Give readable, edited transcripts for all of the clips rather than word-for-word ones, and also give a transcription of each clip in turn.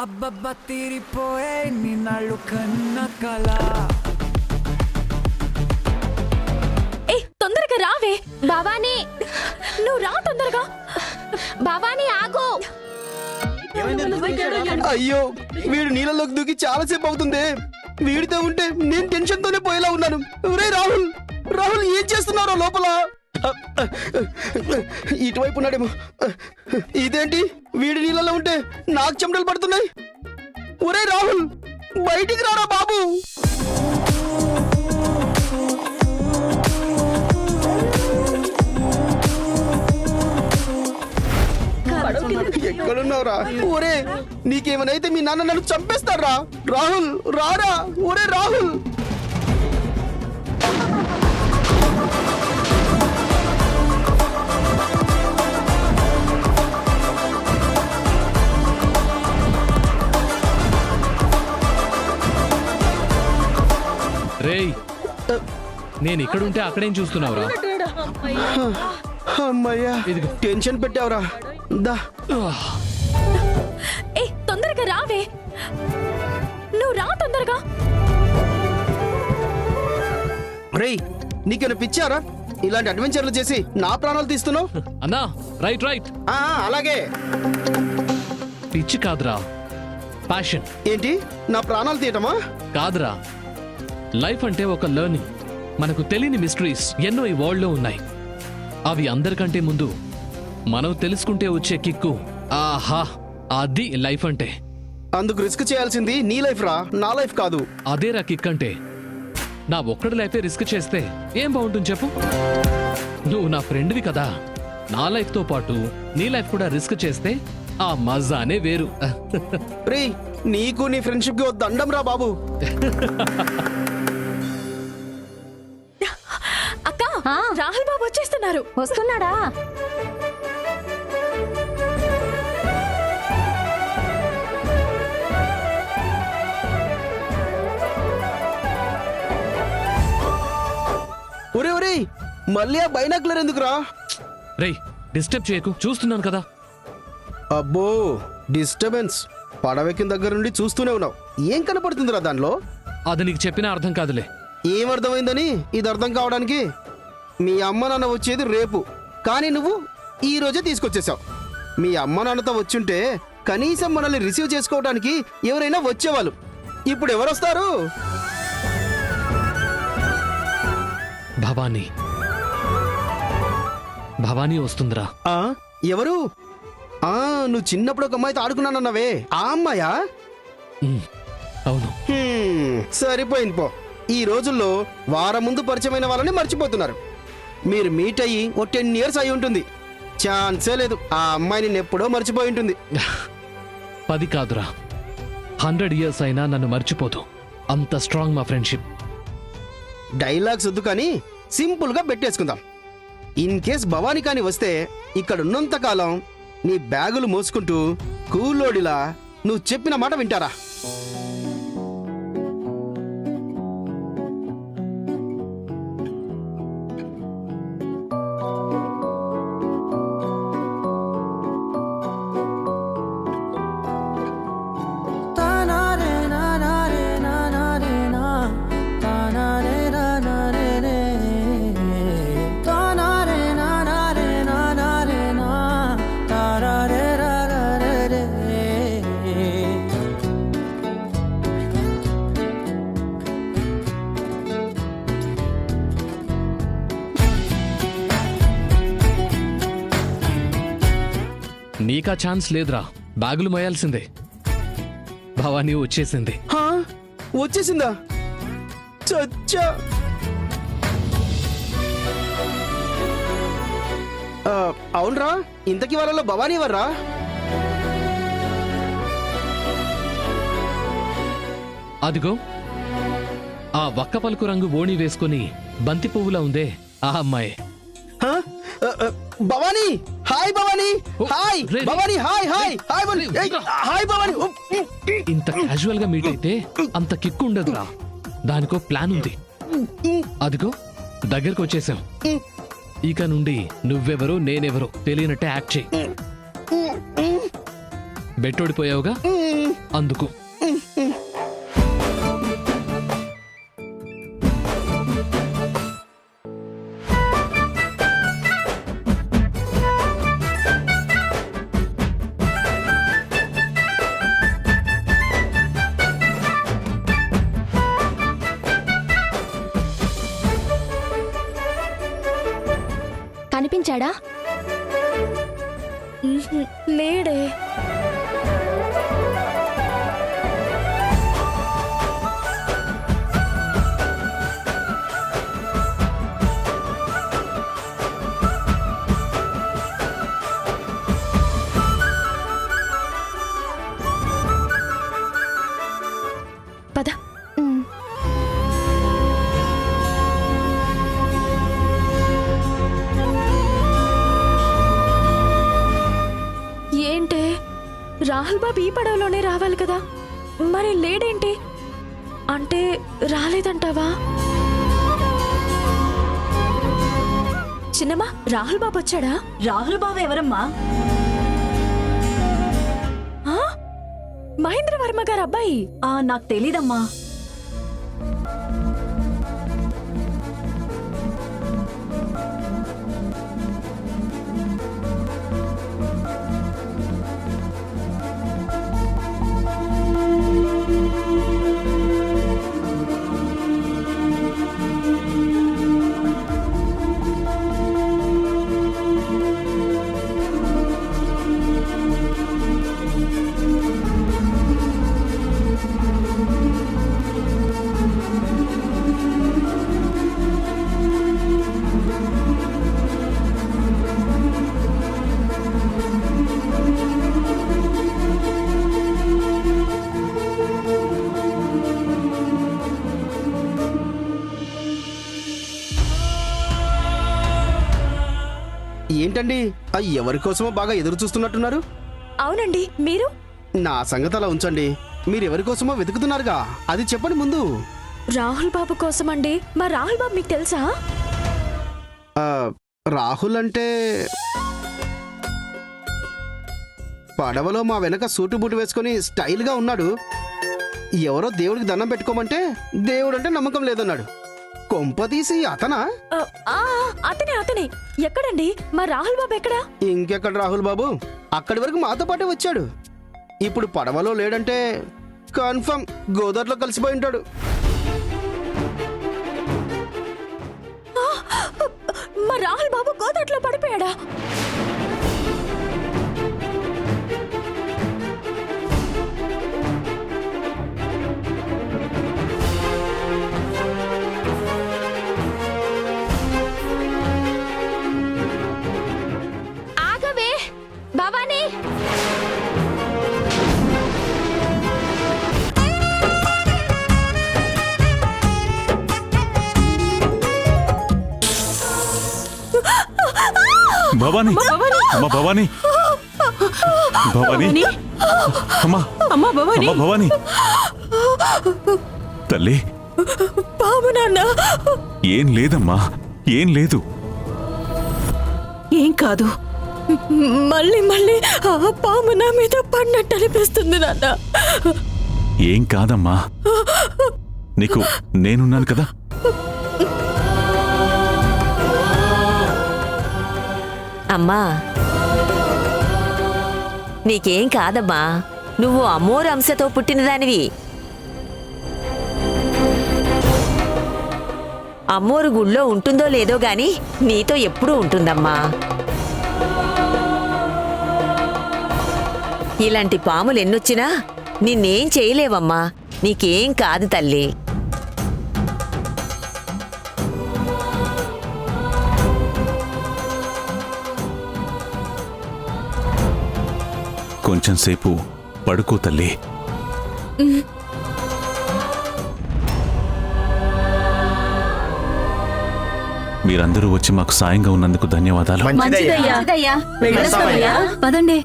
అబ్బబ్బా తీరిపోయే నిన్నాళ్ళు కన్న కళ. ఏ తొందరగా రావే భవానీ, నువ్వు రా తొందరగా. భవానీ ఆగు. అయ్యో వీడు నీళ్ళలోకి దూకి చాలాసేపు అవుతుంది. వీడితో ఉంటే నేను టెన్షన్ తోనే పోయేలా ఉన్నాను. రాహుల్ రాహుల్ ఏం చేస్తున్నారో లోపల? ఇటువైపు ఉన్నాడేమో. ఇదేంటి వీడి నీళ్ళలో ఉంటే నాకు చెమటలు పడుతున్నాయి. ఒరే రాహుల్ బయటికి రారా బాబు. ఎక్కడున్నావురా? ఒరే నీకేమనైతే మీ నాన్న నన్ను చంపేస్తారా? రాహుల్ రారా. ఒరే రాహుల్. రేయ్ నేను ఇక్కడుంటే అక్కడేం చూస్తున్నావురా? అమ్మయ్యా టెన్షన్ పెట్టావురా. దా ఏ తొందరగా రావే. నువ్వు రా తొందరగా. రేయ్ నీకేమైనా పిచ్చారా? ఇలాంటి అడ్వెంచర్లు చేసి నా ప్రాణాలు తీస్తున్నావు? అన్నా రైట్ రైట్. అలాగే. పిచ్చి కాదురా, ప్యాషన్. ఏంటి నా ప్రాణాలు తీయటమా? కాదురా, లైఫ్ అంటే ఒక లెర్నింగ్. మనకు తెలియని మిస్టరీస్ ఎన్నో ఈ వరల్డ్ లో ఉన్నాయి. అవి అందరికంటే ముందు మనం తెలుసుకుంటే వచ్చే కిక్కు, ఆహా అది లైఫ్ అంటే. అందుకు రిస్క్ చేయాల్సింది నీ లైఫ్ రా, నా లైఫ్ కాదు. అదేరా కిక్ అంటే. నా ఒక్కడి లైఫే రిస్క్ చేస్తే ఏం బాగుంటుంది చెప్పు? నువ్వు నా ఫ్రెండ్వి కదా. నా లైఫ్ తో పాటు నీ లైఫ్ కూడా రిస్క్ చేస్తే ఆ మజానే వేరు. రే నీకు నీ ఫ్రెండ్షిప్ కి దండం రా బాబు. అక్క రాహుల్ బాబు వచ్చేస్తున్నారు. వస్తున్నాడా? ఒరే ఒరే మళ్ళీ ఆ బైనాక్యులర్ ఎందుకురా? రేయ్ డిస్టర్బ్ చేయకు, చూస్తున్నాను కదా. అబ్బో డిస్టర్బెన్స్. పడవెక్కిన దగ్గర నుండి చూస్తూనే ఉన్నావు. ఏం కనపడుతుందిరా దానిలో? అది నీకు చెప్పినా అర్థం కాదులే. ఏమర్థమైందని ఇది అర్థం కావడానికి? మీ అమ్మ నాన్న వచ్చేది రేపు, కానీ నువ్వు ఈ రోజే తీసుకొచ్చేసావు. మీ అమ్మ నాన్నతో వచ్చుంటే కనీసం మనల్ని రిసీవ్ చేసుకోవడానికి ఎవరైనా వచ్చేవాళ్ళు. ఇప్పుడు ఎవరు వస్తారు? భవానీ. భవానీ వస్తుందిరా. ఎవరు? నువ్వు చిన్నప్పుడు ఒక అమ్మాయితో ఆడుకున్నానన్నావే, ఆ అమ్మాయా? అవును. సరిపోయింది పో. ఈ రోజుల్లో వారం ముందు పరిచయమైన వాళ్ళని మర్చిపోతున్నారు. మీరు మీట్ అయ్యి ఓ 10 years అయి ఉంటుంది. ఛాన్సే లేదు. ఆ అమ్మాయి నిన్ను ఎప్పుడో మర్చిపోయి ఉంటుంది. 10 కాదురా, 100 years అయినా నన్ను మర్చిపోదు. అంత స్ట్రాంగ్ మా ఫ్రెండ్షిప్. డైలాగ్స్ వద్దు కానీ సింపుల్ గా పెట్టేసుకుందాం. ఇన్ కేస్ భవానీ కాని వస్తే ఇక్కడ ఉన్నంత కాలం నీ బ్యాగులు మోసుకుంటూ కూలోడిలా నువ్వు చెప్పిన మాట వింటారా? నీకా ఛాన్స్ లేదురా, బ్యాగులు మోయాల్సిందే. భవానీ వచ్చేసింది. వచ్చేసిందా? చచ్చా. అవునరా, ఇంతకీ వాళ్ళలో భవానీ ఎవర్రా? అదిగో ఆ వక్క పలుకు రంగు ఓణి వేసుకుని బంతి పువ్వులా ఉందే ఆ అమ్మాయి. Bhavani. Hi Bhavani. Hi Bhavani. Hi hi hi hi Bhavani. ఇంత క్యాజువల్ గా మీట్ అయితే అంత కిక్కు ఉండదురా. దానికో ప్లాన్ ఉంది. అదిగో దగ్గరకు వచ్చేసాం. ఇక నుండి నువ్వెవరో నేనెవరో తెలియనట్టే యాక్ట్ చేయి. బెట్టోడిపోయావుగా. అందుకు కనిపించాడా? లేడే. పద. ఏంటే, రాహుల్ బాబు ఈ పడవలోనే రావాలి కదా, మరి లేడేంటి? అంటే రాలేదంటావా? చిన్నమ్మా, రాహుల్ బాబు వచ్చాడా? రాహుల్ బాబు ఎవరమ్మా? ఆ? మహేంద్ర వర్మ గారు అబ్బాయి. నాకు తెలీదమ్మా. ఏంటండి, ఎవరి కోసమో బాగా ఎదురు చూస్తున్నట్టున్నారు? అవునండి, మీరు? నా సంగతి అలా ఉంచండి. మీరు ఎవరి కోసమో వెతుకుతున్నారుగా, అది చెప్పండి ముందు. రాహుల్ బాబు కోసం అండి. మా రాహుల్ బాబు మీకు తెలుసా? రాహుల్ అంటే పడవలో మా వెనక సూటు బూటు వేసుకొని స్టైల్గా ఉన్నాడు. ఎవరో దేవుడికి దండం పెట్టుకోమంటే దేవుడు అంటే నమ్మకం లేదన్నాడు. కొంపదీసి అతనా? అతనే అతనే. ఎక్కడండి మా రాహుల్ బాబు? ఎక్కడా? ఇంకెక్కడ రాహుల్ బాబు, అక్కడి వరకు మాతో పాటే వచ్చాడు. ఇప్పుడు పడవలో లేడంటే కన్ఫర్మ్ గోదావరిలో కలిసిపోయి ఉంటాడు. మా రాహుల్ బాబు గోదావరిలో పడిపోయాడా? ఆగవే భవానీ. భవానీ, అమ్మ భవానీ, భవానీ, అమ్మా, అమ్మా భవానీ, తల్లి. బాబు నాన్న. ఏం లేదమ్మా, ఏం లేదు. ఏం కాదు, మళ్ళీ మళ్ళీ ఆ పాము నా మీద పడినట్టు అనిపిస్తుంది నాన్న. ఏం కాదమ్మా, నీకు నేనున్నాను కదా. అమ్మా, నీకేం కాదమ్మా, నువ్వు అమ్మోరు అంశతో పుట్టినదానివి. అమ్మోరు గుళ్ళో ఉంటుందో లేదో గాని నీతో ఎప్పుడూ ఉంటుందమ్మా. ఇలాంటి పాములు ఎన్నొచ్చినా నిన్నేం చేయలేవమ్మా. నీకేం కాదు తల్లి. కొంచెం సేపు పడుకో తల్లి. మీరందరూ వచ్చి మాకు సాయంగా ఉన్నందుకు ధన్యవాదాలు. మంచిదయ్యా, వెళ్ళొస్తామయ్యా. పదండి.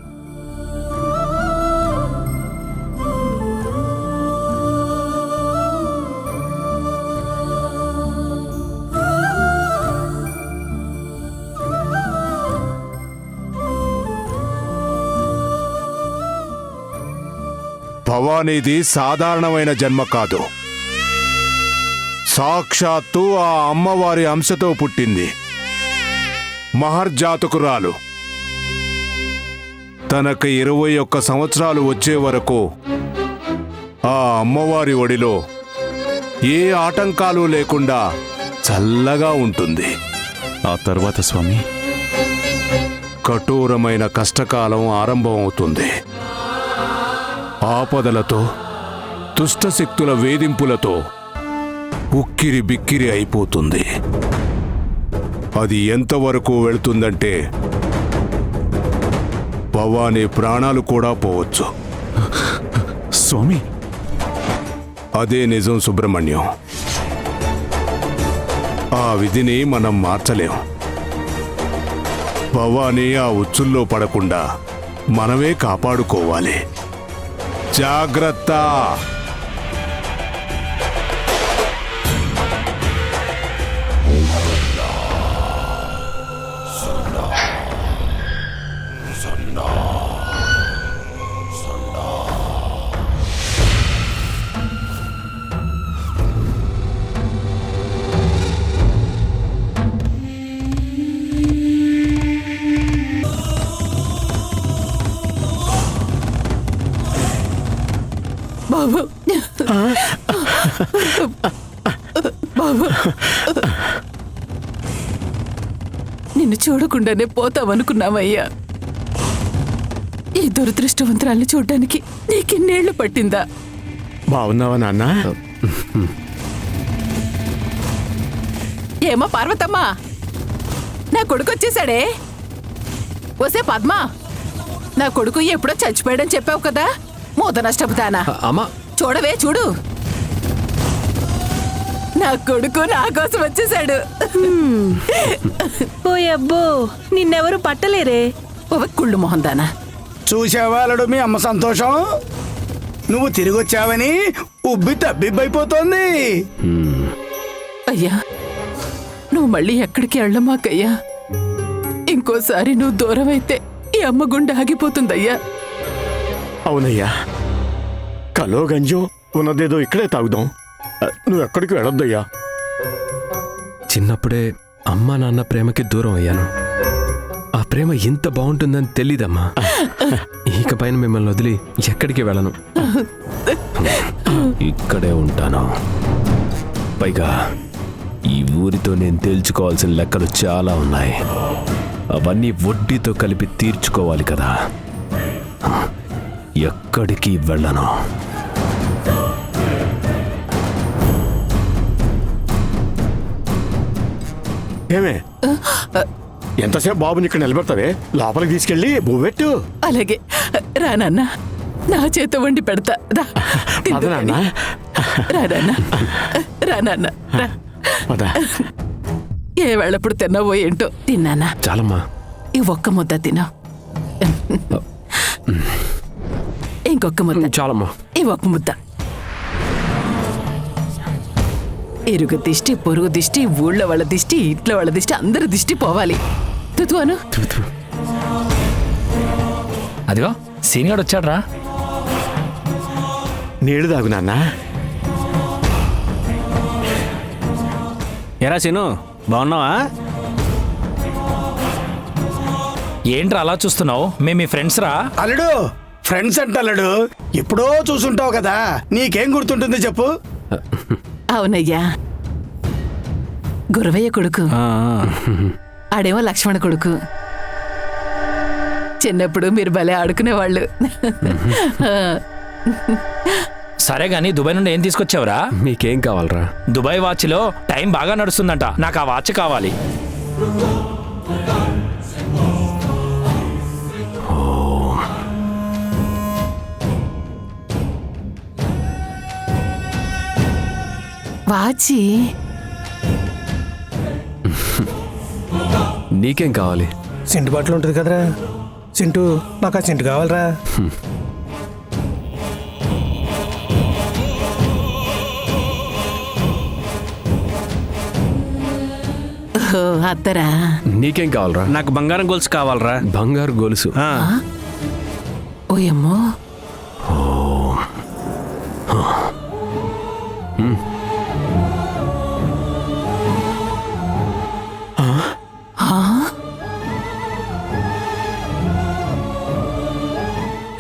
భవానీది సాధారణమైన జన్మ కాదు. సాక్షాత్తు ఆ అమ్మవారి అంశతో పుట్టింది. మహర్జాతకురాలు. తనకు 21 సంవత్సరాలు వచ్చే వరకు ఆ అమ్మవారి ఒడిలో ఏ ఆటంకాలు లేకుండా చల్లగా ఉంటుంది. ఆ తర్వాత స్వామి, కఠోరమైన కష్టకాలం ఆరంభమవుతుంది. ఆపదలతో, దుష్టశక్తుల వేధింపులతో ఉక్కిరి బిక్కిరి అయిపోతుంది. అది ఎంతవరకు వెళుతుందంటే భవానీ ప్రాణాలు కూడా పోవచ్చు. స్వామి, అదే నిజం సుబ్రహ్మణ్యం. ఆ విధిని మనం మార్చలేం. భవానీ ఆ ఉచ్చుల్లో పడకుండా మనమే కాపాడుకోవాలి. జాగ్రత్త. బాబు బాబు, నిన్ను చూడకుండానే పోతావనుకున్నావయ్యా. ఈ దురదృష్టవంతరాల్ని చూడ్డానికి నీకెన్నేళ్లు పట్టిందా? బాగున్నావా నాన్న? ఏమో పార్వతమ్మ, నా కొడుకు వచ్చేసాడే. ఓసే పద్మ, నా కొడుకు ఎప్పుడో చచ్చిపోయాడని చెప్పావు కదా, మూత నష్టపు దానా. అమ్మా, చూడవే చూడు, నా కొడుకు నా కోసం వచ్చేసాడు. ఓయబ్బో, నిన్నెవరు పట్టలేరే. కుళ్ళు మొహం దానా. చూసేవాళ్ళడు మీ అమ్మ సంతోషం. నువ్వు తిరిగి వచ్చావని ఉబ్బి తబ్బిబ్బైపోతోంది. అయ్యా, నువ్వు మళ్ళీ ఎక్కడికి వెళ్ళమాకయ్యా. ఇంకోసారి నువ్వు దూరం అయితే ఈ అమ్మ గుండె ఆగిపోతుందయ్యా. అవునయ్యా, కలో గంజో ఉన్నదేదో ఇక్కడే తాగుదాం. నువ్వు ఎక్కడికి వెళ్ళొద్దయ్యా. చిన్నప్పుడే అమ్మా నాన్న ప్రేమకి దూరం అయ్యాను. ఆ ప్రేమ ఇంత బాగుంటుందని తెలీదమ్మా. ఇకపైన మిమ్మల్ని వదిలి ఎక్కడికి వెళ్ళను, ఇక్కడే ఉంటాను. పైగా ఈ ఊరితో నేను తేల్చుకోవాల్సిన లెక్కలు చాలా ఉన్నాయి. అవన్నీ వడ్డీతో కలిపి తీర్చుకోవాలి కదా. ఎక్కడికి వెళ్ళను. ఏమే, ఎంతసేపు బాబుని ఇక్కడ నిలబెడతావే? లోపలికి తీసుకెళ్ళి బువ్వెట్టు. అలాగే రా నాన్న, నా చేత వండి పెడతా. రా పద నాన్న. రా నాన్న, రా నాన్న, రా. పద. ఏ వేళప్పుడు తిన్నావో ఏంటో. తిన్నానా? చాలమ్మా. ఈ ఒక్క ముద్ద తిన్నావు. ఇంకొక ముద్ద. చాలమ్మా. ఈ ఒక్క ముద్ద. ఇరుగు దిష్టి, పొరుగు దిష్టి, ఊళ్ళో వాళ్ళ దిష్టి, ఇంట్లో వాళ్ళ దిష్టి, అందరి దిష్టి పోవాలి. తుతువాను. అదిగో సీనియర్ వచ్చాడ్రా. నీళ్లు తాగు నాన్న. ఎరా సీను, బాగున్నావా? ఏంట్రా అలా చూస్తున్నావు? మేము మీ ఫ్రెండ్స్ రా. అల్లుడు, ఫ్రెండ్స్ అంటే అల్లుడు ఎప్పుడో చూసుంటావు కదా, నీకేం గుర్తుంటుంది చెప్పు. అవునయ్యా, గురవయ్య కొడుకు. ఆడేమో లక్ష్మణ కొడుకు. చిన్నప్పుడు మీరు భలే ఆడుకునేవాళ్ళు. సరే గాని దుబాయ్ నుండి ఏం తీసుకొచ్చావురా? మీకేం కావాలరా? దుబాయ్ వాచ్లో టైం బాగా నడుస్తుందంట, నాకు ఆ వాచ్ కావాలి. వాచి నీకేం కావాలి? సింటు బట్టలు ఉంటుంది కదరా సింటు, నాకు ఆ సింటు కావాలరా. అత్తరా. నీకేం కావాలరా? నాకు బంగారం గొలుసు కావాలరా. బంగారు గొలుసు? ఓయమ్మో,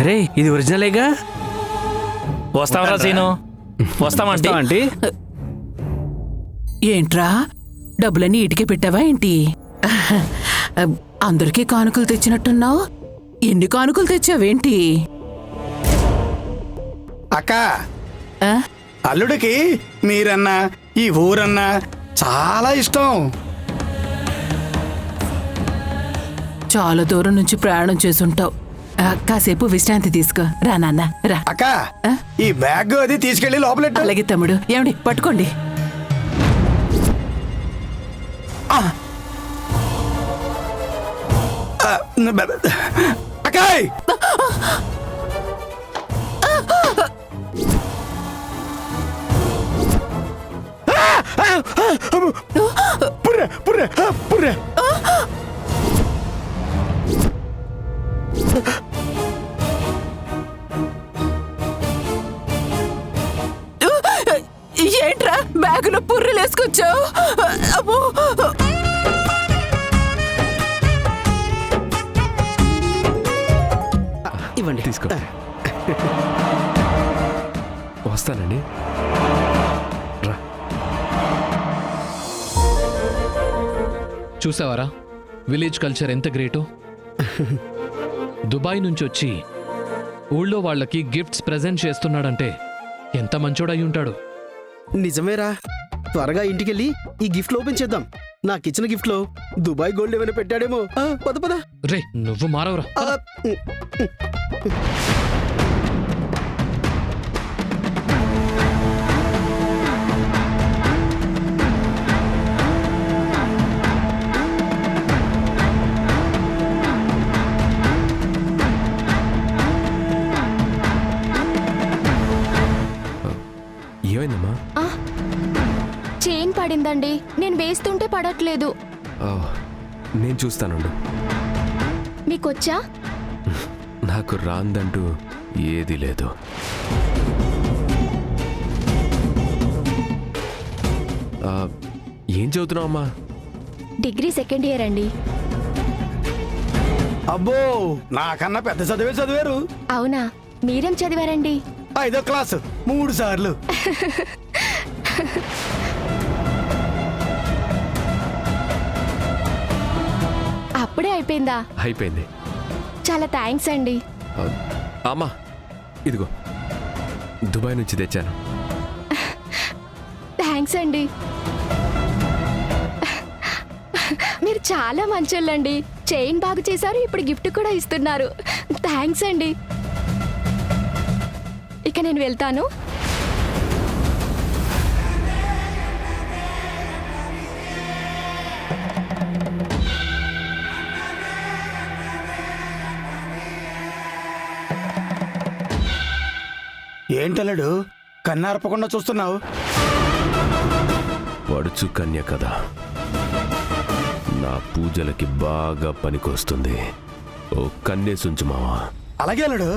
రే ఇది ఒరిజినలేగా. వస్తావరా సీను? వస్తామంటే ఆంటీ. ఏంట్రా డబ్బులన్నీ ఇటుకే పెట్టావా ఏంటి? అందరికీ కానుకలు తెచ్చినట్టున్నావు. ఎన్ని కానుకలు తెచ్చావేంటి? అక్క, ఆ? అల్లుడికి మీరన్నా ఈ ఊరన్నా చాలా ఇష్టం. చాలా దూరం నుంచి ప్రయాణం చేసుంటావు. కాసేపు విశ్రాంతి తీసుకో. రా నాన్న రా. అక్క, ఈ బ్యాగ్ అది తీసుకెళ్లి లోపలెట్టు. అలాగే తమ్ముడు. ఏమండి పట్టుకోండి. అక్కాయ్, పుర్రె పుర్రె పుర్రె. ఏంట్రా బ్యాగులో పుర్రెలు వేసుకొచ్చావు? అమ్మో! ఇవ్వండి. తీసుకో. వస్తానండి. రా. చూసావారా విలేజ్ కల్చర్ ఎంత గ్రేటో. దుబాయ్ నుంచి వచ్చి ఊళ్ళో వాళ్ళకి గిఫ్ట్స్ ప్రెజెంట్ చేస్తున్నాడంటే ఎంత మంచోడై ఉంటాడు. నిజమేరా. త్వరగా ఇంటికెళ్ళి ఈ గిఫ్ట్లు ఓపెన్ చేద్దాం. నాకిచ్చిన గిఫ్ట్ లో దుబాయ్ గోల్డ్ ఏమైనా పెట్టాడేమో. పద పద. రే నువ్వు మారవరా. ఏమైందమ్మా? చైన్ పడిందండి. నేను వేస్తుంటే పడట్లేదు. నేను చూస్తానుండు. మీకొచ్చా? నాకు రాందంటూ ఏదీ లేదు. ఏం చదువుతున్నావు అమ్మా? డిగ్రీ సెకండ్ ఇయర్ అండి. అబ్బో, నాకన్నా పెద్ద చదివే చదివారు. అవునా? మీరేం చదివారండి? 5వ క్లాసు 3 సార్లు. అప్పుడే అయిపోయిందా? అయిపోయింది. చాలా థ్యాంక్స్ అండి. అమ్మా ఇదిగో దుబాయ్ నుంచి తెచ్చాను. థ్యాంక్స్ అండి. మీరు చాలా మంచోళ్ళండి. చైన్ బాగు చేశారు, ఇప్పుడు గిఫ్ట్ కూడా ఇస్తున్నారు. థ్యాంక్స్ అండి. ఇక నేను వెళ్తాను. ఏంటల్లుడు కన్నార్పకుండా చూస్తున్నావు? పడుచు కన్య కదా, నా పూజలకి బాగా పనికొస్తుంది. ఓ కన్నేసుంచు మావా. అలాగే అల్లుడు.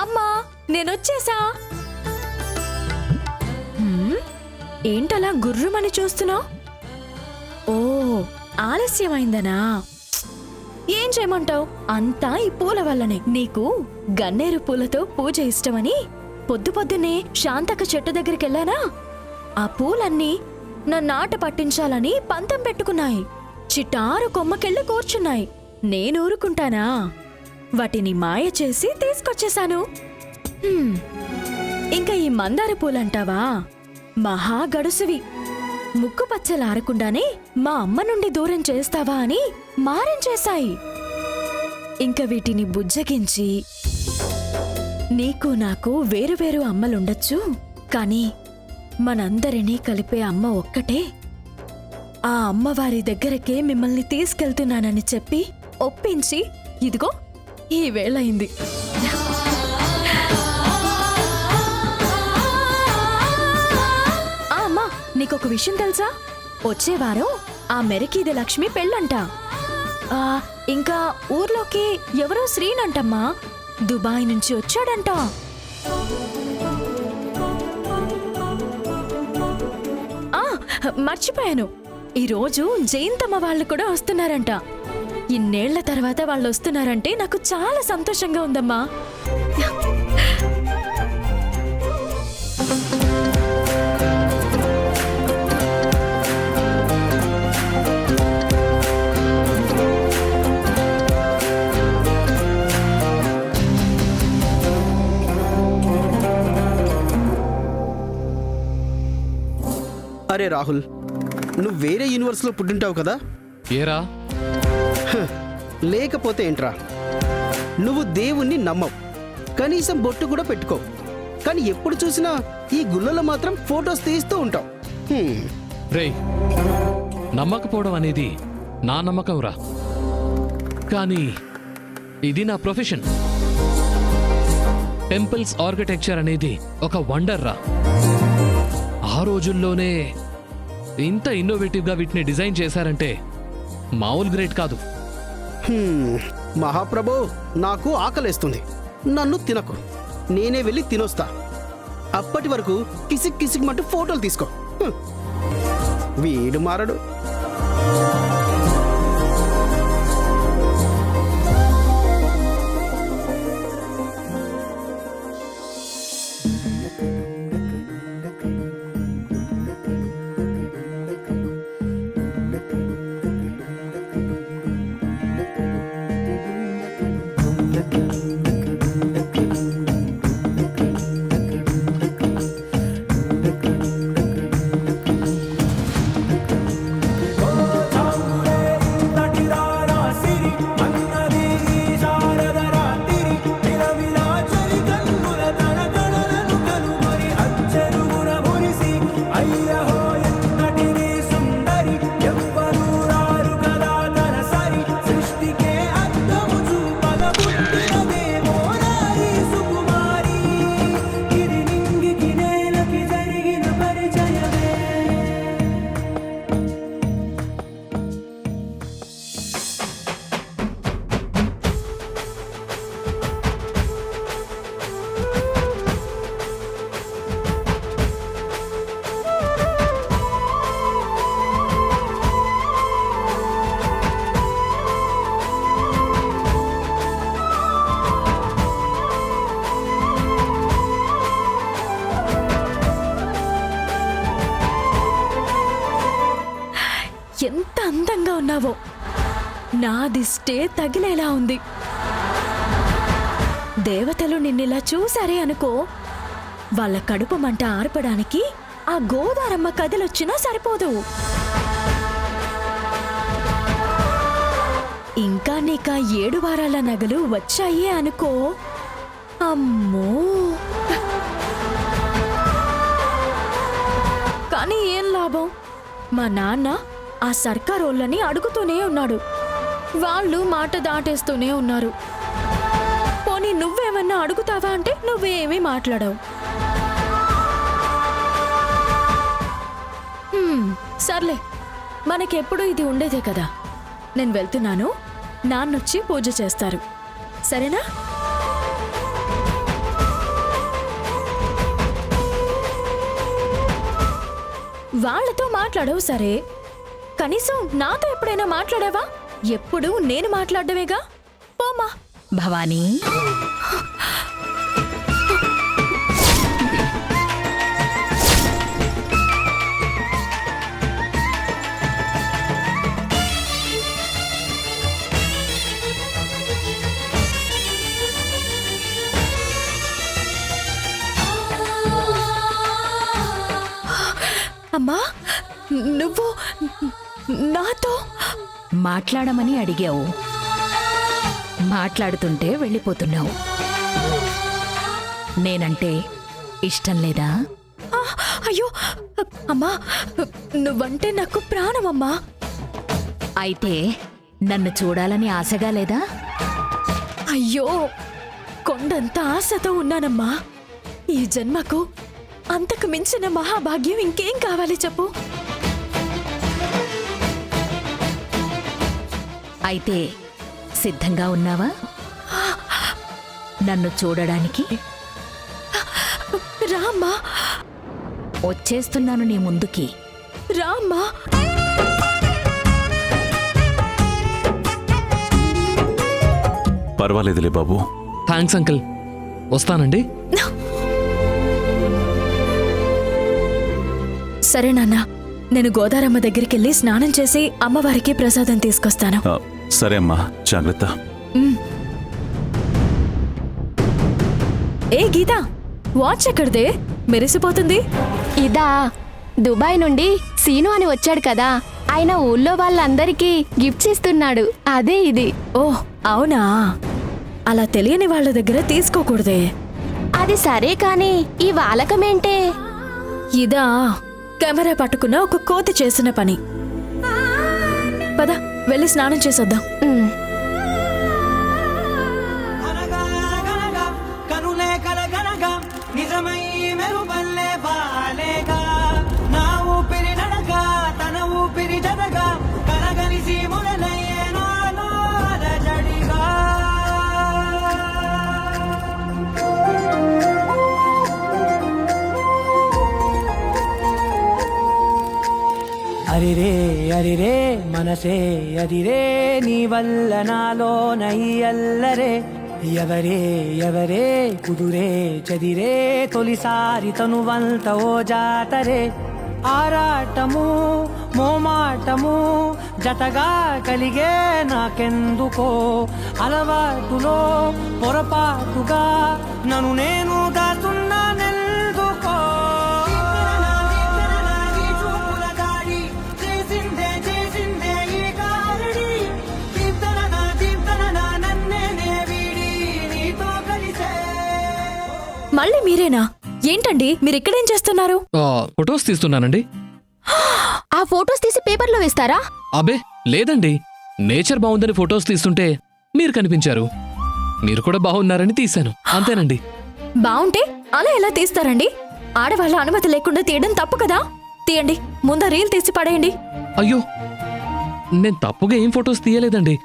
అమ్మా నేనొచ్చేసా. ఏంటలా గుర్రుమని చూస్తున్నావు? ఓ ఆలస్యమైందనా? ఏం చేయమంటావు? అంతా ఈ పూల వల్లనే. నీకు గన్నేరు పూలతో పూజ ఇష్టమని పొద్దున్నే శాంతక చెట్టు దగ్గరికెళ్ళానా? ఆ పూలన్నీ నన్నాట పట్టించాలని పంతం పెట్టుకున్నాయి. చిటారు కొమ్మకెళ్ళి కూర్చున్నాయి. నేనూరుకుంటానా? వాటిని మాయ చేసి తీసుకొచ్చేశాను. ఇంకా ఈ మందార పూలంటావా? మహా గడుసువి. ముక్కు పచ్చలారకుండానే మా అమ్మ నుండి దూరం చేస్తావా అని మారం చేశాయి. ఇంక వీటిని బుజ్జగించి, నీకు నాకు వేరువేరు అమ్మలుండొచ్చు, కానీ మనందరినీ కలిపే అమ్మ ఒక్కటే. ఆ అమ్మవారి దగ్గరకే మిమ్మల్ని తీసుకెళ్తున్నానని చెప్పి ఒప్పించి ఇదిగో ఈ వేళయింది. అమ్మా, నీ నీకొక విషయం తెలుసా? వచ్చే వారం ఆ మెరకీది లక్ష్మి పెళ్ళంట. ఇంకా ఊర్లోకి ఎవరో శ్రీనంటమ్మా, దుబాయ్ నుంచి వచ్చాడంట. మర్చిపోయాను, ఈరోజు జయంతమ్మ వాళ్ళు కూడా వస్తున్నారంట. ఇన్నేళ్ల తర్వాత వాళ్ళు వస్తున్నారంటే నాకు చాలా సంతోషంగా ఉందమ్మా. అరే రాహుల్, నువ్వు వేరే యూనివర్స్లో పుట్టింటావు కదా? ఏరా? లేకపోతే ఏంట్రా, నువ్వు దేవుణ్ణి నమ్మవు, కనీసం బొట్టు కూడా పెట్టుకోవు, కానీ ఎప్పుడు చూసినా ఈ గుళ్ళలో మాత్రం ఫొటోస్ తీస్తూ ఉంటావు. రేయ్, నమ్మకపోవడం అనేది నా నమ్మకం రా, కానీ ఇది నా ప్రొఫెషన్. టెంపుల్స్ ఆర్కిటెక్చర్ అనేది ఒక వండర్ రా. ఆ రోజుల్లోనే ఇంత ఇన్నోవేటివ్గా వీటిని డిజైన్ చేశారంటే మామూలు గ్రేట్ కాదు. మహాప్రభు, నాకు ఆకలేస్తుంది, నన్ను తినకు, నేనే వెళ్ళి తినొస్తా. అప్పటి వరకు కిసిక్ కిసిక్ మంటూ ఫోటోలు తీసుకో. వీడు మారడు. ఎంత అందంగా ఉన్నావో, నా దిష్టే తగిలేలా ఉంది. దేవతలు నిన్నిలా చూసారే అనుకో, వాళ్ళ కడుపు మంట ఆర్పడానికి ఆ గోదారమ్మ కదిలొచ్చినా సరిపోదు. ఇంకా నీకా 7 వారాల నగలు వచ్చాయే అనుకో, అమ్మో. కానీ ఏం లాభం, మా నాన్న ఆ సర్కారోళ్ళని అడుగుతూనే ఉన్నాడు, వాళ్ళు మాట దాటేస్తూనే ఉన్నారు. పోనీ నువ్వేమన్నా అడుగుతావా అంటే నువ్వేమీ మాట్లాడవు. సర్లే, మనకెప్పుడు ఇది ఉండేదే కదా. నేను వెళ్తున్నాను, నాన్నొచ్చి పూజ చేస్తారు, సరేనా? వాళ్ళతో మాట్లాడవు సరే, కనీసం నాతో ఎప్పుడైనా మాట్లాడావా? ఎప్పుడు నేను మాట్లాడమేగా. పోమా. భవానీ, అమ్మా, నువ్వు నాతో మాట్లాడమని అడిగావు, మాట్లాడుతుంటే వెళ్ళిపోతున్నావు. నేనంటే ఇష్టం లేదా? అయ్యో అమ్మా, నువ్వంటే నాకు ప్రాణమమ్మా. అయితే నన్ను చూడాలని ఆశగా లేదా? అయ్యో, కొండంత ఆశతో ఉన్నానమ్మా. ఈ జన్మకు అంతకు మించిన మహాభాగ్యం ఇంకేం కావాలి చెప్పు. అయితే సిద్ధంగా ఉన్నావా నన్ను చూడడానికి? రామ్మా, వచ్చేస్తున్నాను నీ ముందుకి. రామ్మా. పర్వాలేదులే బాబు. Thanks uncle. వస్తానండి. సరే నాన్న, నేను గోదారమ్మ దగ్గరికి వెళ్ళి స్నానం చేసి అమ్మవారికి ప్రసాదం తీసుకొస్తాను. సరే అమ్మా, జాగ్రత్త. ఏ గీత, వాచ్ ఎక్కడిదే మెరిసిపోతుంది? ఇదా, దుబాయ్ నుండి సీను అని వచ్చాడు కదా, ఆయన ఊళ్ళో వాళ్ళందరికీ గిఫ్ట్స్ ఇస్తున్నాడు. అదే ఇది. ఓ అవునా, అలా తెలియని వాళ్ళ దగ్గర తీసుకోకూడదే. అది సరే కాని ఈ వాలకమేంటే? ఇదా, కెమెరా పట్టుకున్న ఒక కోతి చేసిన పని. పద వెళ్ళి స్నానం చేసొద్దాం. కనులే కలగనగా నిజమై మెరుపల్లే బాలేగా నా ఊపిరి నడక తన ఊపిరి జరగా కలగలిసి మొదలయ్యే నాలో అలజడిగా. అరిరే అరిరే మనసే అదిరే నీ వల్ల నాలో నయ్యల్లరే ఎవరే ఎవరే కుదురే చదిరే తొలిసారి తనువంత ఓ జాతరే ఆరాటము మోమాటము జతగా కలిగే నాకెందుకో అలవాటులో పొరపాటుగా నన్ను నేను దాచున్నానెందుకో. మళ్ళీ మీరేనా? ఏంటండి మీరు ఇక్కడేం చేస్తున్నారు? ఫొటోస్ తీస్తున్నానండి. ఆ ఫోటోస్ తీసి పేపర్లో వేస్తారా? అబే లేదండి, నేచర్ బాగుందని ఫొటోస్ తీస్తుంటే మీరు కనిపించారు. మీరు కూడా బాగున్నారని తీశాను, అంతేనండి. బావుంటే అలా ఎలా తీస్తారండి? ఆడవాళ్ళ అనుమతి లేకుండా తీయడం తప్పు కదా. తీయండి, ముందు రీల్ తీసి పడేయండి. అయ్యో, నేను తప్పుగా ఏం ఫొటోస్ తీయలేదండి.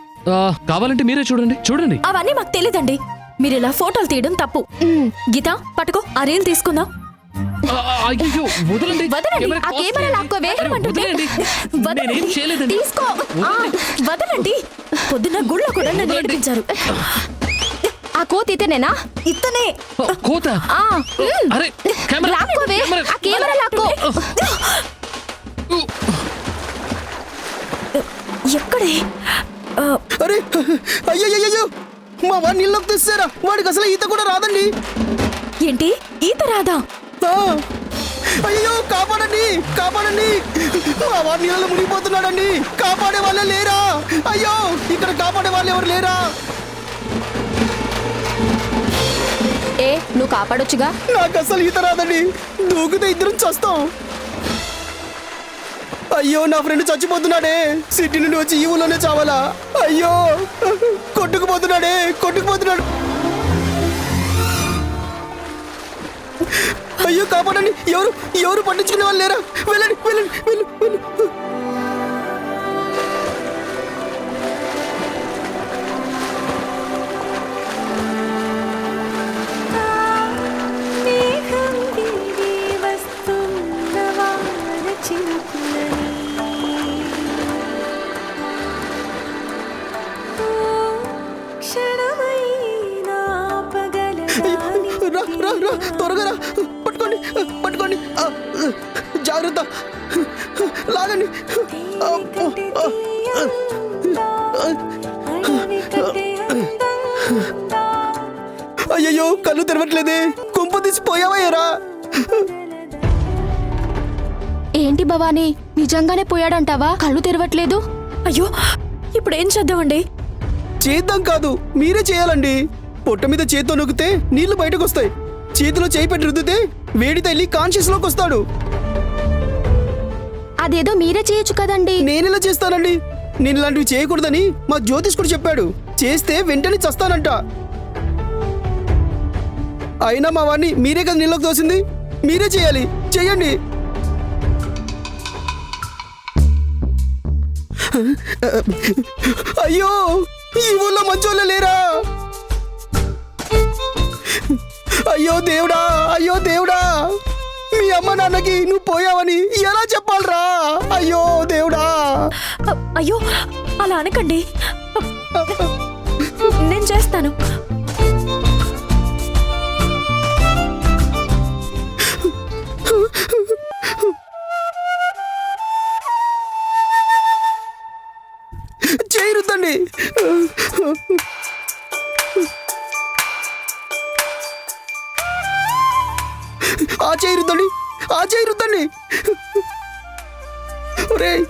కావాలంటే మీరే చూడండి. చూడండి. అవన్నీ మాకు తెలీదండి. మీరు ఇలా ఫోటోలు తీయడం తప్పు. గీత పట్టుకో, ఆ రీల్ తీసుకుందాం. అయ్యో వదలండి. వదలండి, ఆ కెమెరా లాక్కోవే. వదలండి. నేనేం చేయలేదండి. తీసుకో. వదలండి. పొద్దున్న గుళ్ళో కూడా నన్ను ఏడిపించారు. ఆ కోతి ఇతనేనా? ఇతనే. కోత? అరే లాక్కోవే, ఆ కెమెరా లాక్కో. ఎక్కడే? అరే అయ్యో, మా వాడిని నీళ్ళలోకి తెస్తారా? వాడికి అసలు ఈత కూడా రాదండి. ఏంటి, ఈత రాదా? అయ్యో కాపాడండి, కాపాడండి, మా వాడు నీళ్ళలో మునిగిపోతున్నాడండి. కాపాడే వాళ్ళే లేరా? అయ్యో, ఇక్కడ కాపాడే వాళ్ళు ఎవరు లేరా? ఏ నువ్వు కాపాడొచ్చుగా. నాకు అసలు ఈత రాదండి, దూకితే ఇద్దరం చస్తాం. అయ్యో, నా ఫ్రెండ్ చచ్చిపోతున్నాడే. సిటీ నుండి వచ్చి ఈ ఊళ్ళోనే చావాలా? అయ్యో, కొట్టుకుపోతున్నాడే, కొట్టుకుపోతున్నాడు. అయ్యో కాపాడండి, ఎవరు ఎవరు పట్టించుకునే వాళ్ళు లేరా? వెళ్ళండి వెళ్ళండి వెళ్ళు వెళ్ళు. త్వరగా రా, పట్టుకోండి పట్టుకోండి, జాగ్రత్త, లాగండి. అయ్యయ్యో, కళ్ళు తెరవట్లేదే. కొంప తీసిపోయావయ్యారా? ఏంటి భవానీ, నిజంగానే పోయాడంటావా? కళ్ళు తెరవట్లేదు. అయ్యో, ఇప్పుడు ఏం చేద్దామండి? చేద్దాం కాదు, మీరే చేయాలండి. పొట్ట మీద చేత్తో నొక్కితే నీళ్లు బయటకు వస్తాయి. చేతిలో చేయి పెట్టి రుద్దితే వేడి తల్లి కాన్షియస్ లోకి వస్తాడు. అదేదో మీరే చేయొచ్చు కదండి. నేనెలా చేస్తానండి? నేను ఇలాంటివి చేయకూడదని మా జ్యోతిష్కుడు చెప్పాడు. చేస్తే వెంటనే చస్తానంట. అయినా మా వాడిని మీరే కదా నీళ్ళకి తోసింది. మీరే చేయాలి, చెయ్యండి. అయ్యో, ఈ ఊళ్ళో మంచోళ్ళే లేరా? అయ్యో దేవుడా, అయ్యో దేవుడా, మీ అమ్మ నాన్నకి నువ్వు పోయావని ఎలా చెప్పాలరా? అయ్యో దేవుడా. అయ్యో అలా అనకండి, నేను చేస్తాను. చేయరుద్దండి. ఆ చేయరుద్దండి, ఆ చేయరుద్దండి. ఒరేయ్,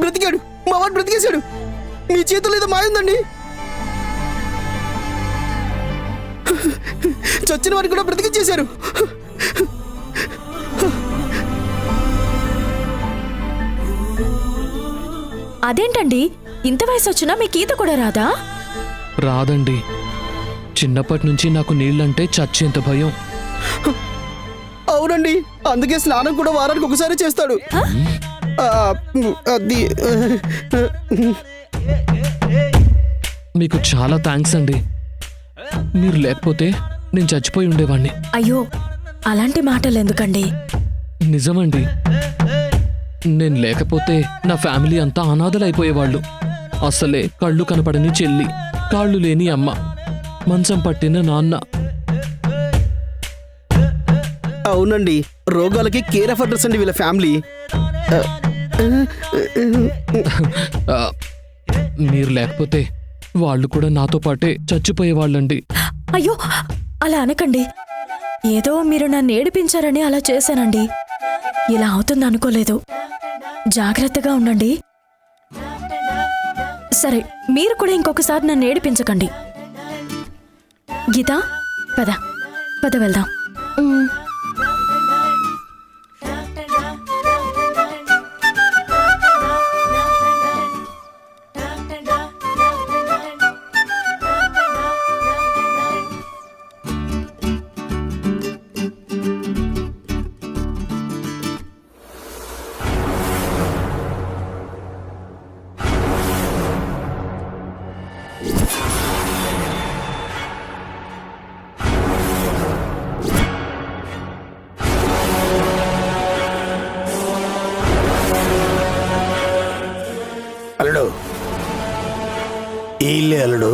బ్రతికాడు, మా వాడు బ్రతికేశాడు. మీ చేతుల్లో ఏదో మాయ ఉందండి. చచ్చిన వాడిని కూడా బ్రతికించేశారు. అదేంటండి, ఇంత వయసు వచ్చినా మీకు ఈత కూడా రాదా? రాదండి. చిన్నప్పటి నుంచి నాకు నీళ్ళంటే చచ్చేంత భయం. అవునండి, అందుకే స్నానం కూడా వారానికి ఒకసారి చేస్తాడు. అది మీకు చాలా థ్యాంక్స్ అండి. మీరు లేకపోతే నేను చచ్చిపోయి ఉండేవాణ్ణి. అయ్యో అలాంటి మాటలు ఎందుకండి? నిజమండి, నేను లేకపోతే నా ఫ్యామిలీ అంతా అనాథలైపోయేవాళ్ళు. అసలే కళ్ళు కనపడని చెల్లి, కాళ్ళు లేని అమ్మ, మంచం పట్టిన నాన్న. అవునండి, రోగాలకి కేర్ ఆఫ్ అడ్రస్ అండి వీళ్ళ ఫ్యామిలీ. ఆ, మీరు లేకపోతే వాళ్ళు కూడా నాతో పాటే చచ్చిపోయేవాళ్ళండి. అయ్యో అలా అనకండి, ఏదో మీరు నన్ను ఏడిపించారని అలా చేశానండి. ఇలా అవుతుంది అనుకోలేదు. జాగ్రత్తగా ఉండండి. సరే, మీరు కూడా ఇంకొకసారి నన్ను ఏడిపించకండి. గీత, పద పద వెళ్దాం. అల్లుడు, ఈ ఇల్లే అల్లుడు.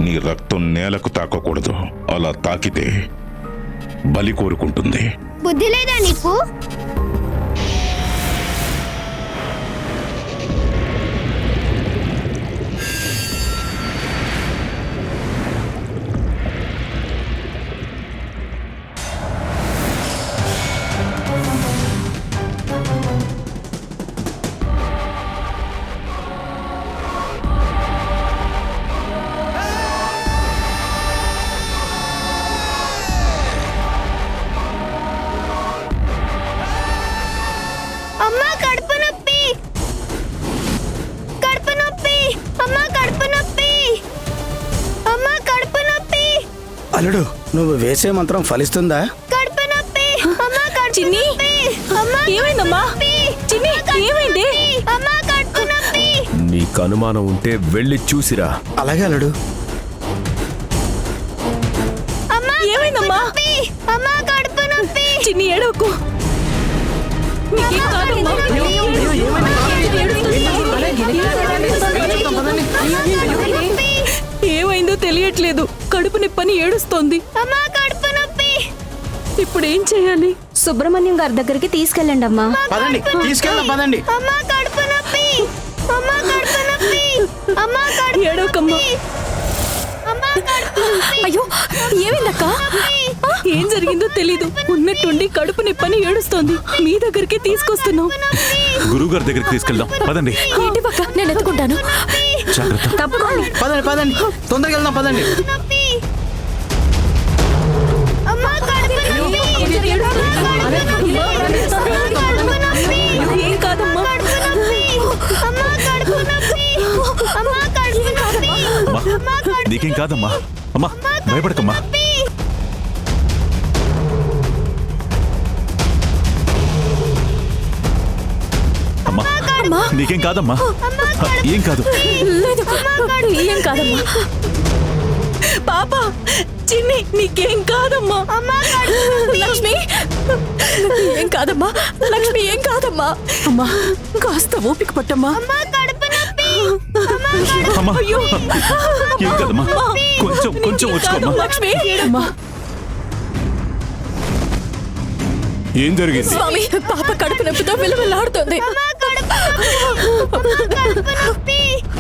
నీ రక్తం నేలకు తాకకూడదు. అలా తాకితే బలి కోరుకుంటుంది. బుద్ధి లేదా నీకు? అమ్మా కడుపు నొప్పి, కడుపు నొప్పి, అమ్మా కడుపు నొప్పి, అమ్మా కడుపు నొప్పి. అల్లుడు, నువ్వు వేసే మంత్రం ఫలిస్తుందా? కడుపు నొప్పి, అమ్మా కడుపు చిన్ని, నొప్పి, అమ్మా ఏమైందమ్మా? చిన్ని, ఏమైంది? అమ్మా కడుపు నొప్పి. నీకు అనుమానం ఉంటే వెళ్ళి చూసిరా. అలాగే అల్లుడు. అమ్మా ఏమైందమ్మా? చిన్ని ఏడవకు. నీకేం కాదమ్మా. ఏమైందో తెలియట్లేదు. కడుపు నొప్పని ఏడుస్తోంది. ఇప్పుడు ఏం చేయాలి? సుబ్రహ్మణ్యం గారి దగ్గరికి తీసుకెళ్ళండి అమ్మా. పదండి, తీసుకెళ్దాం పదండి. ఏడవకమ్మా. అయ్యో, ఏమైందక్క? ఏం జరిగిందో తెలీదు. ఉన్నట్టుండి కడుపు నొప్పని ఏడుస్తోంది. మీ దగ్గరికి తీసుకొస్తున్నాం. గురువుగారి దగ్గరికి తీసుకెళ్దాం పదండి. ఏంటి పక్క, నేను ఎత్తుకుంటాను. జాగ్రత్త. తప్పకుండా. పదండి పదండి, తొందరగా వెళ్దాం పదండి. ఏం కాదమ్మా. నీకేం కాదమ్మా. అమ్మా భయపడకమ్మా. అమ్మా నీకేం కాదమ్మా. ఏం కాదు. లేదు, ఏం కాదమ్మా. పాప చిన్ని, నీకేం కాదమ్మా. లక్ష్మి, ఏం కాదమ్మా. లక్ష్మి, ఏం కాదమ్మా. అమ్మా కాస్త ఓపిక పట్టమ్మా. అమ్మా ఏం కాదమ్మా. కొంచెం కొంచెం వచ్చుకోమ్మా. లక్ష్మి, అమ్మా. ఏం జరిగింది? స్వామి, పాప కడుపు నొప్పితో విలువలాడుతుంది.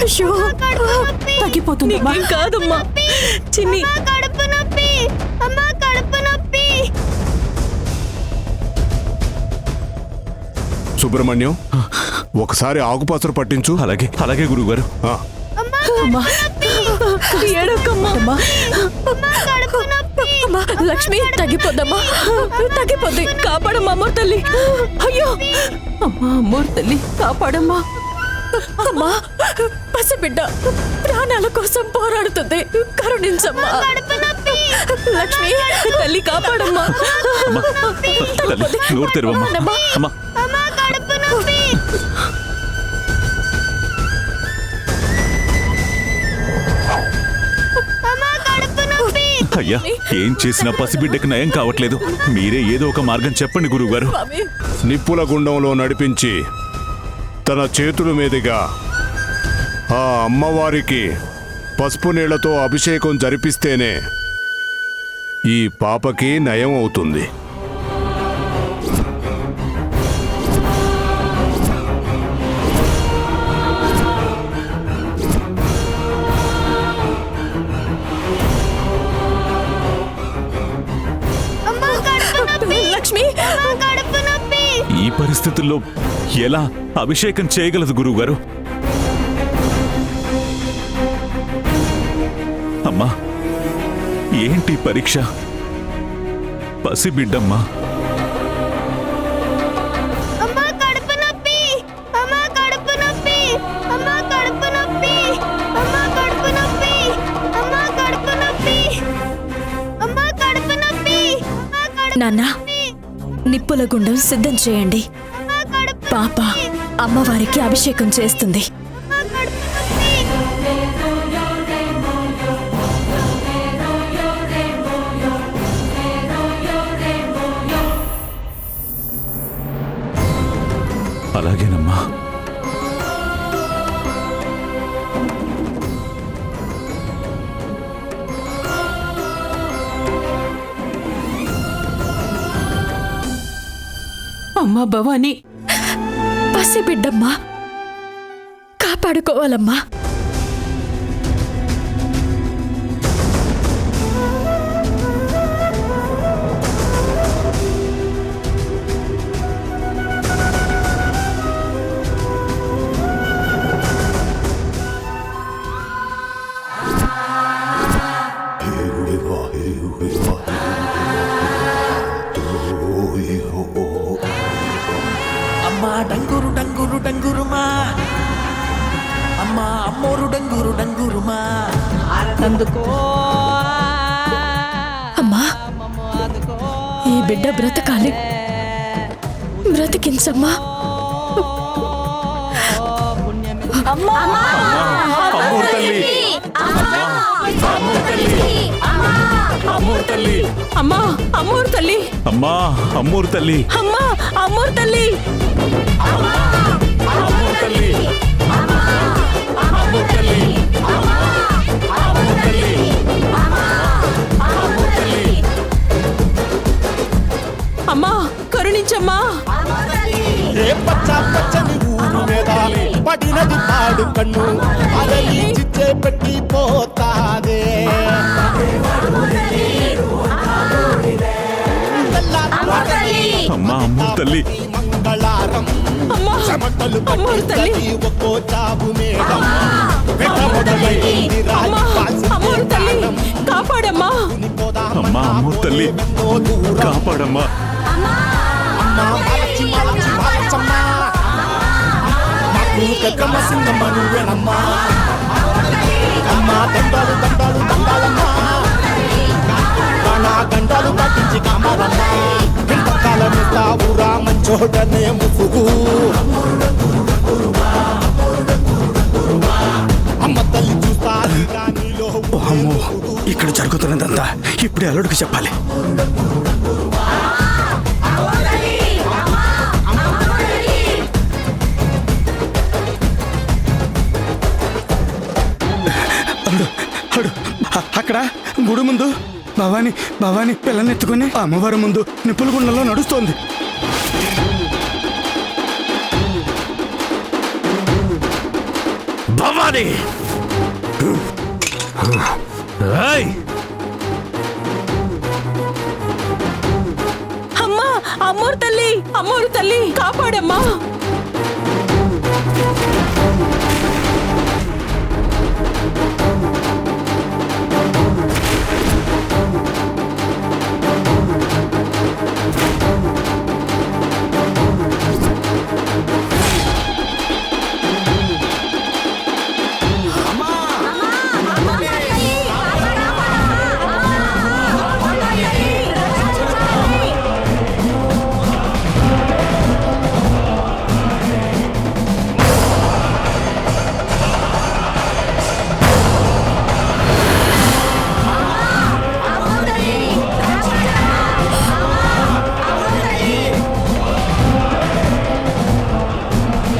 అయ్యో, తగ్గిపోతుంది. ఏం కాదమ్మా. చిన్ని, సుబ్రహ్మణ్యం, ఒకసారి ఆకుపసరు పట్టించు. అలాగే అలాగే గురువుగారు. ఏడవకమ్మా. లక్ష్మి, తగ్గిపోద్దమ్మా. తగ్గిపోద్ది. కాపాడమ్మా అమ్మోరు తల్లి. అయ్యో అమ్మా, అమ్మోరు తల్లి కాపాడమ్మా. అమ్మా, పసిబిడ్డ ప్రాణాల కోసం పోరాడుతుంది. కరుణించమ్మా. లక్ష్మి తల్లి, కాపాడమ్మా. తల్లి నోరు తెరవమ్మా. అమ్మా అయ్యా, ఏం చేసినా పసిబిడ్డకి నయం కావట్లేదు. మీరే ఏదో ఒక మార్గం చెప్పండి గురువుగారు. నిప్పుల గుండంలో నడిపించి తన చేతుల మీదుగా ఆ అమ్మవారికి పసుపు నీళ్లతో అభిషేకం జరిపిస్తేనే ఈ పాపకి నయం అవుతుంది. లక్ష్మి, ఈ పరిస్థితుల్లో ఎలా అభిషేకం చేయగలదు గురువుగారు? అమ్మా ఏంటి పరీక్ష? పసిబిడ్డమ్మా. నాన్న, నిప్పుల గుండం సిద్ధం చేయండి. పాప అమ్మవారికి అభిషేకం చేస్తుంది. అలాగేనమ్మా. అమ్మా భవాని, పసిబిడ్డమ్మా, కాపాడుకోవాలమ్మా. అమ్మా డంగురు డంగురు డంగురుమా, అమ్మా అమ్మోరు డంగురు డంగురుమా, ఆనందుకో. అమ్మా, ఈ బిడ్డ బ్రతకాలి. బ్రతికించమ్మా. అమ్మోరు తల్లి, అమ్మా, అమ్మోరు తల్లి. అమ్మా అమ్మోరు తల్లి అమ్మా అమ్మోరు తల్లి అమ్మా కరుణించమ్మా. పచ్చని ఊరు మీద పడినది పాడు కన్ను అరలి చిచ్చే పెట్టి పోతాదే. అమ్మా అమ్మోరు తల్లి మంగళారం చెమటలు పట్టి ఒక్కో చాబు మేడం అమ్మోరు తల్లి కాపాడమ్మా. అమ్మా అమ్మోరు తల్లి కాపాడమ్మా. సింగమ్మ నువ్వేనమ్మా. అమ్మా దండాలు దండాలు దండాలమ్మా. నా గండాలు పట్టించి కామారమ్మా. ఇంతకాలం తావురా మంచోడనే ముసుగు. అమ్మ తల్లి చూస్తా నీలో. అమ్మో ఇక్కడ జరుగుతున్నదంతా ఇప్పుడే అల్లుడికి చెప్పాలి. అక్కడ గుడి ముందు భవాని పిల్లనెత్తుకుని అమ్మవారి ముందు నిప్పుల గుండంలో నడుస్తోంది. భవాని అమ్మా అమ్మోరు తల్లి కాపాడమ్మా.